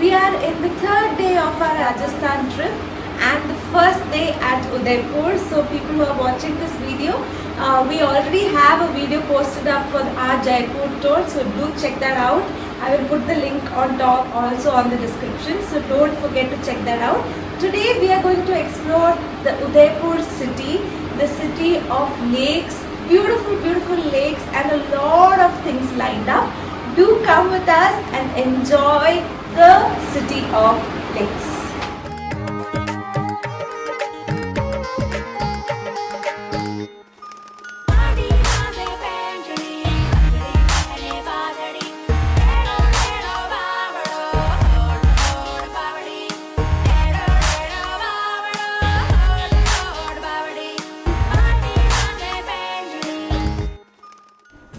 We are in the third day of our Rajasthan trip and the first day at Udaipur. So people who are watching this video, we already have a video posted up for our Jaipur tour. So do check that out. I will put the link on top also on the description. So don't forget to check that out. Today we are going to explore the Udaipur city, the city of lakes, beautiful lakes and a lot of things lined up. Do come with us and enjoy the city of lakes.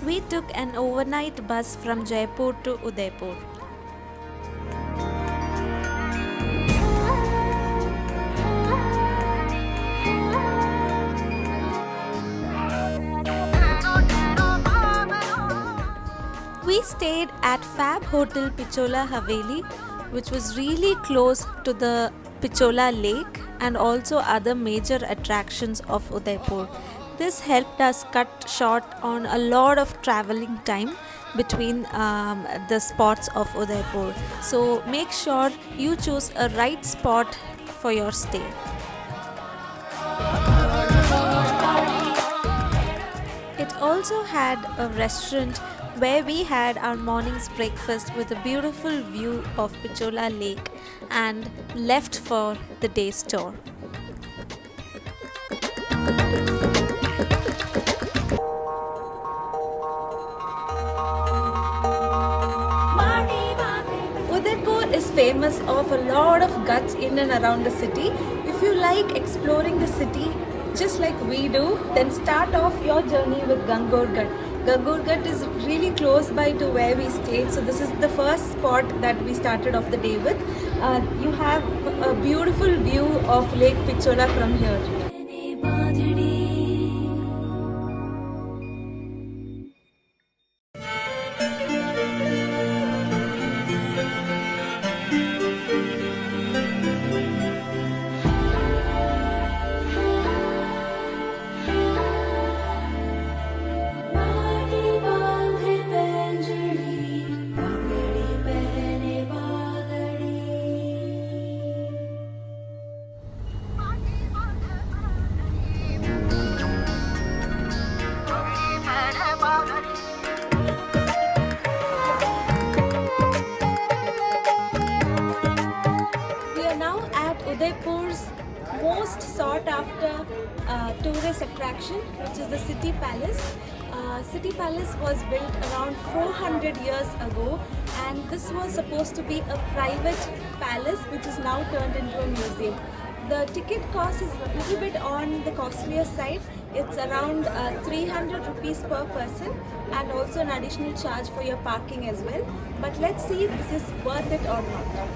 We took an overnight bus from Jaipur to Udaipur. We stayed at Fab Hotel Pichola Haveli, which was really close to the Pichola Lake and also other major attractions of Udaipur. This helped us cut short on a lot of traveling time between the spots of Udaipur. So make sure you choose a right spot for your stay. It also had a restaurant where we had our morning's breakfast with a beautiful view of Pichola Lake and left for the day's tour. Udaipur is famous of a lot of ghats in and around the city. If you like exploring the city just like we do, then start off your journey with Gangaur Ghat. Gangaur Ghat is really close by to where we stayed, so this is the first spot that we started off the day with. You have a beautiful view of Lake Pichola from here. Udaipur's most sought after tourist attraction, which is the City Palace. City Palace was built around 400 years ago, and this was supposed to be a private palace which is now turned into a museum. The ticket cost is a little bit on the costlier side. It's around 300 rupees per person and also an additional charge for your parking as well. But let's see if this is worth it or not.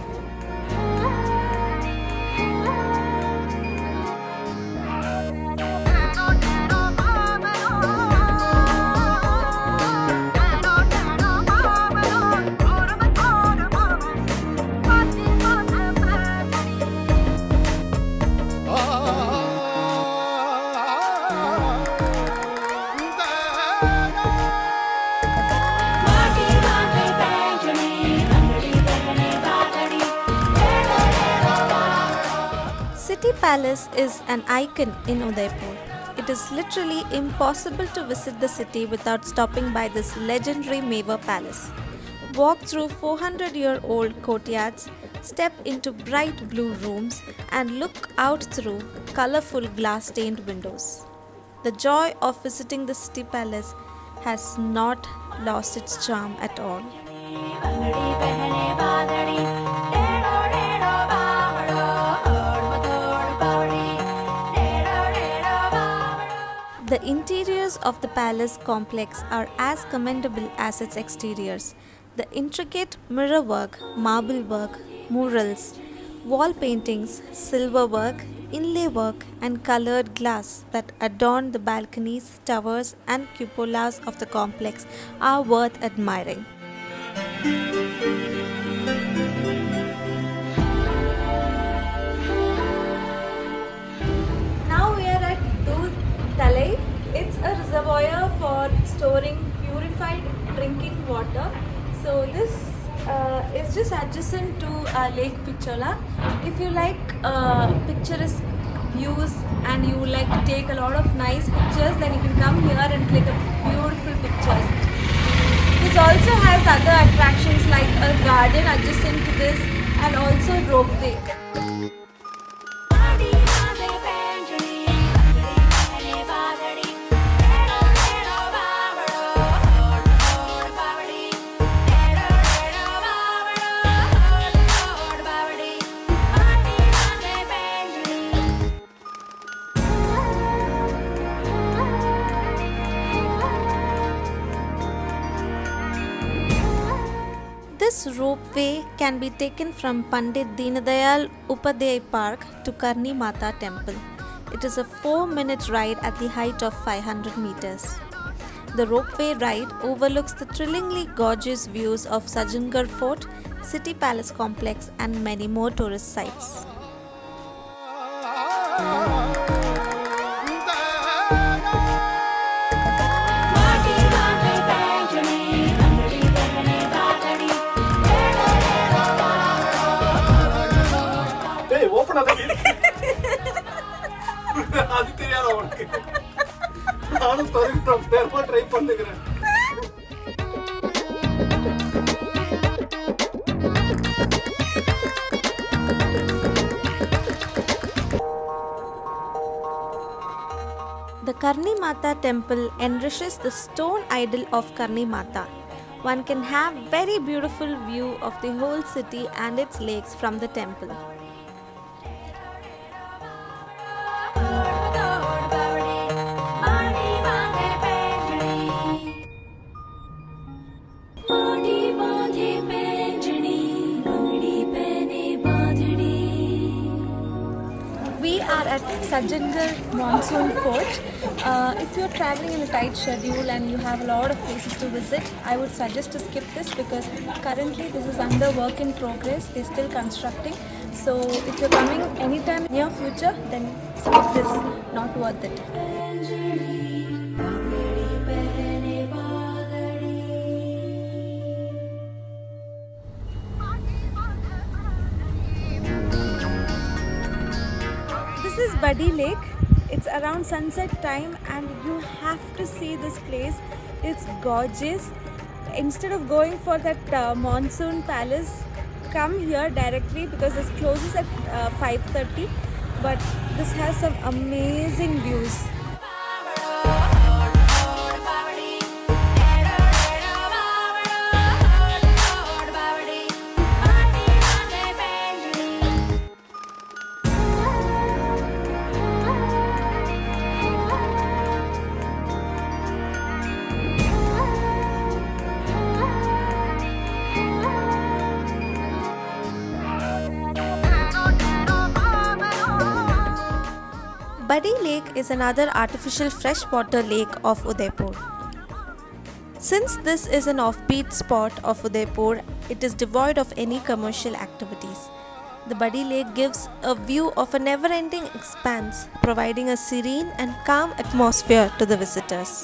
City Palace is an icon in Udaipur. It is literally impossible to visit the city without stopping by this legendary Mewar Palace. Walk through 400-year-old courtyards, step into bright blue rooms, and look out through colorful glass-stained windows. The joy of visiting the City Palace has not lost its charm at all. The interiors of the palace complex are as commendable as its exteriors. The intricate mirror work, marble work, murals, wall paintings, silver work, inlay work and colored glass that adorn the balconies, towers and cupolas of the complex are worth admiring. drinking water. So this is just adjacent to Lake Pichola. If you like picturesque views and you like to take a lot of nice pictures, then you can come here and click a beautiful pictures. This also has other attractions like a garden adjacent to this and also ropeway. This ropeway can be taken from Pandit Deenadayal Upadhyay Park to Karni Mata Temple. It is a 4-minute ride at the height of 500 meters. The ropeway ride overlooks the thrillingly gorgeous views of Sajangarh Fort, City Palace Complex and many more tourist sites. அது தெரியாத உனக்கு நானும் தெரியுமா try பண்ணுகிறேன். The Karni Mata temple enriches the stone idol of Karni Mata. One can have very beautiful view of the whole city and its lakes from the temple. We are at Sajangarh Monsoon Fort. If you're traveling in a tight schedule and you have a lot of places to visit, I would suggest to skip this because currently this is under work in progress. They're still constructing. So if you're coming anytime near future, then skip this. Not worth it. This is Buddy Lake. It's around sunset time and you have to see this place. It's gorgeous. Instead of going for that monsoon palace, come here directly because this closes at 5:30. But this has some amazing views. Buddy Lake is another artificial freshwater lake of Udaipur. Since this is an offbeat spot of Udaipur, it is devoid of any commercial activities. The Buddy Lake gives a view of a never-ending expanse, providing a serene and calm atmosphere to the visitors.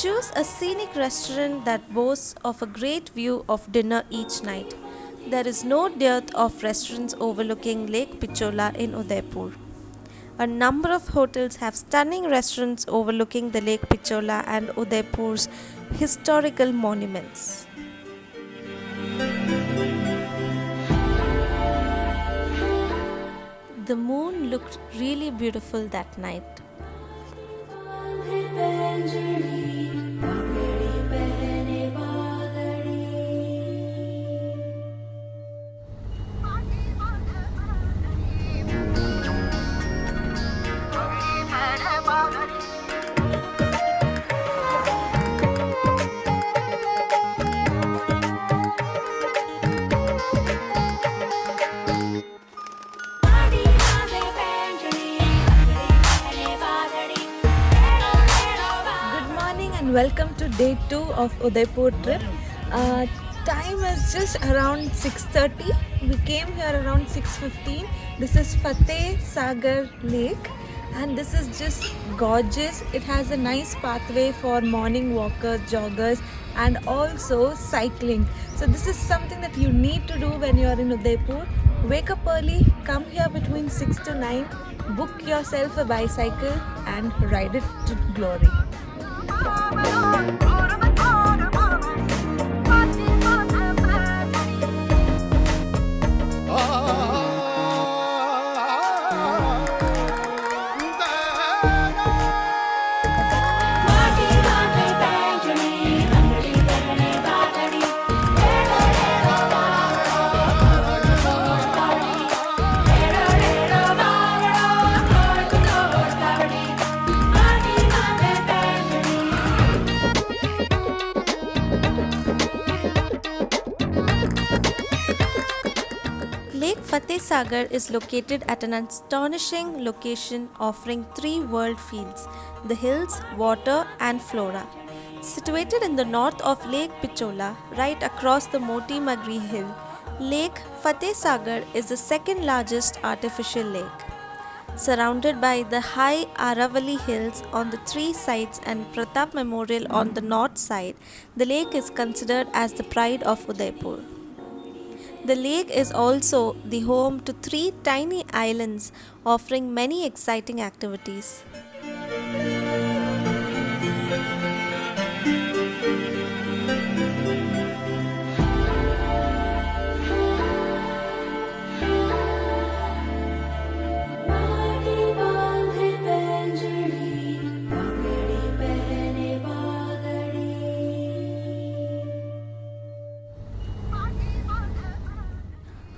Choose a scenic restaurant that boasts of a great view of dinner each night. There is no dearth of restaurants overlooking Lake Pichola in Udaipur. A number of hotels have stunning restaurants overlooking the Lake Pichola and Udaipur's historical monuments. The moon looked really beautiful that night. and welcome to day 2 of Udaipur trip. Time is just around 6:30. We came here around 6:15. This is Fateh Sagar Lake and this is just gorgeous. It has a nice pathway for morning walkers, joggers and also cycling. So this is something that you need to do when you are in Udaipur. Wake up early, come here between 6 to 9, book yourself a bicycle and ride it to glory. Lake Fateh Sagar is located at an astonishing location offering 3 world fields, the hills, water and flora. Situated in the north of Lake Pichola, right across the Moti Magri Hill, Lake Fateh Sagar is the second largest artificial lake. Surrounded by the high Aravali hills on the 3 sides and Pratap Memorial on the north side, the lake is considered as the pride of Udaipur. The lake is also the home to 3 tiny islands offering many exciting activities.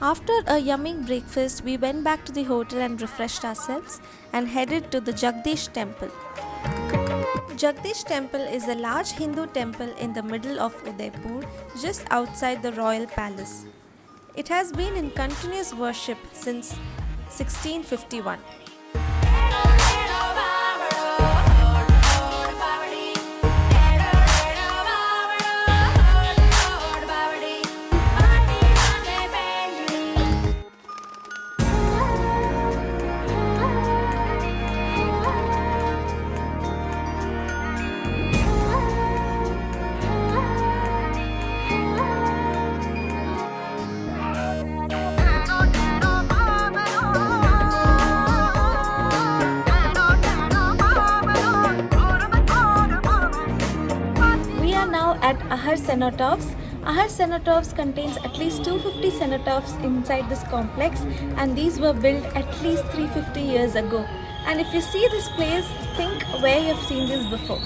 After a yummy breakfast, we went back to the hotel and refreshed ourselves and headed to the Jagdish temple. Jagdish temple is a large Hindu temple in the middle of Udaipur, just outside the royal palace. It has been in continuous worship since 1651. At Ahar Cenotaphs. Ahar Cenotaphs contains at least 250 cenotaphs inside this complex and these were built at least 350 years ago. And if you see this place, think where you have seen this before.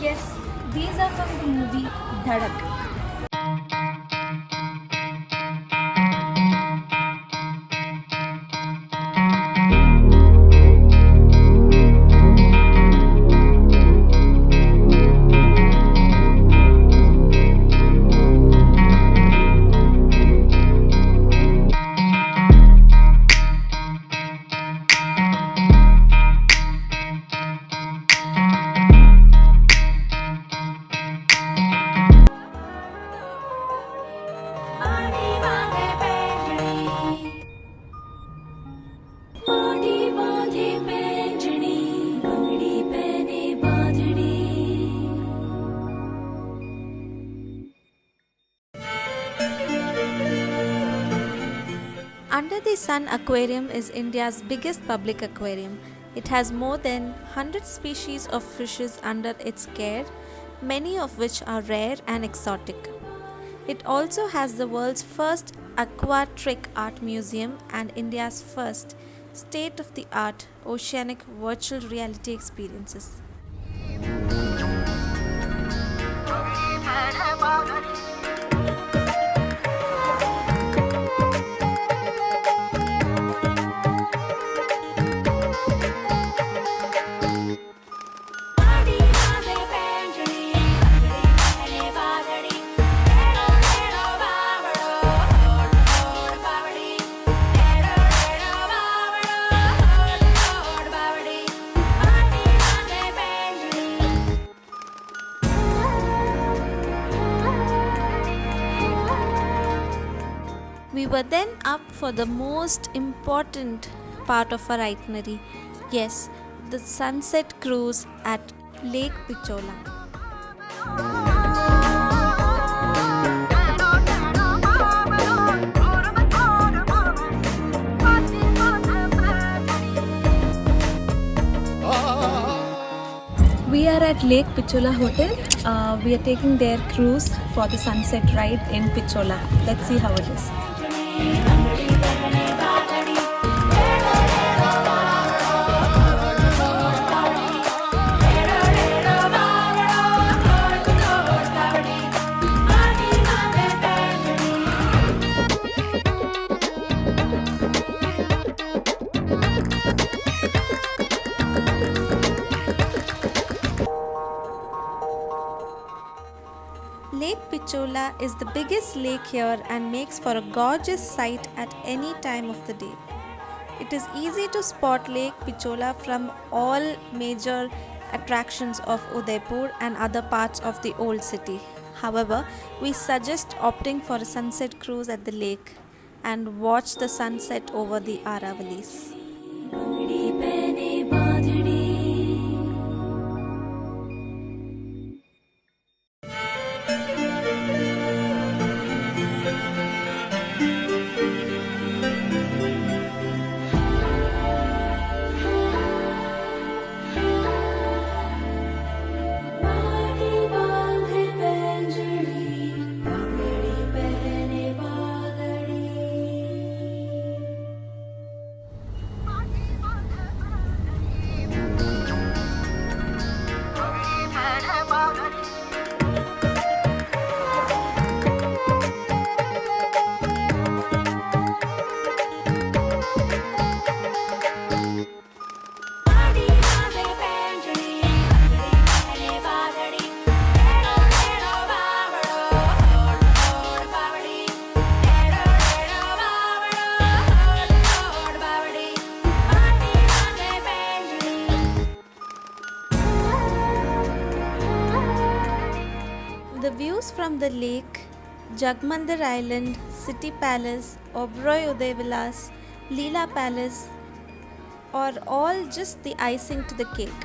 Yes, these are from the movie Dhadak. Under the Sun Aquarium is India's biggest public aquarium. It has more than 100 species of fishes under its care, many of which are rare and exotic. It also has the world's first aquatic art museum and India's first state-of-the-art oceanic virtual reality experiences. were then up for the most important part of our itinerary. Yes, the sunset cruise at Lake Pichola. We are at Lake Pichola Hotel. We are taking their cruise for the sunset ride in Pichola. Let's see how it is. Lake Pichola is the biggest lake here and makes for a gorgeous sight at any time of the day. It is easy to spot Lake Pichola from all major attractions of Udaipur and other parts of the old city. However, we suggest opting for a sunset cruise at the lake and watch the sunset over the Aravalis. The views from the lake, Jagmandir Island, City Palace, Oberoi Udaivilas, Leela Palace are all just the icing to the cake.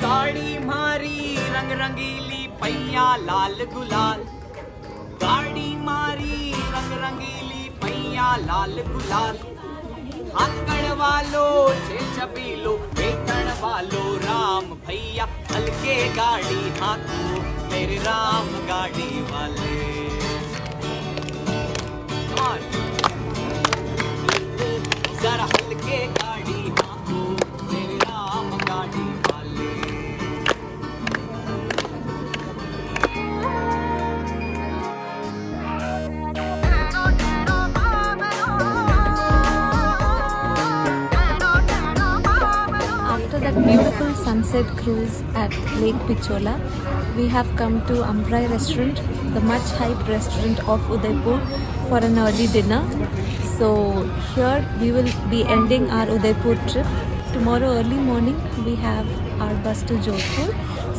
गाड़ी मारी रंग रंगीली पैया लाल गुलाल, गाड़ी मारी रंग रंगीली पैया लाल गुलाल, हाथकड़ वालो छे छबीलो बेटन वालो राम भैया, हल्के गाड़ी हाथों मेरे राम गाड़ी वाले। जरा हल्के गाड़ी हाथों मेरे राम गाड़ी वाले। sunset cruise at Lake Pichola. We have come to Ambrai restaurant, the much hyped restaurant of Udaipur, for an early dinner. So here we will be ending our Udaipur trip. Tomorrow early morning we have our bus to Jodhpur.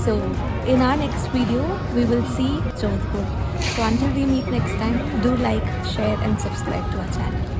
So in our next video we will see Jodhpur. So until we meet next time, do like, share and subscribe to our channel.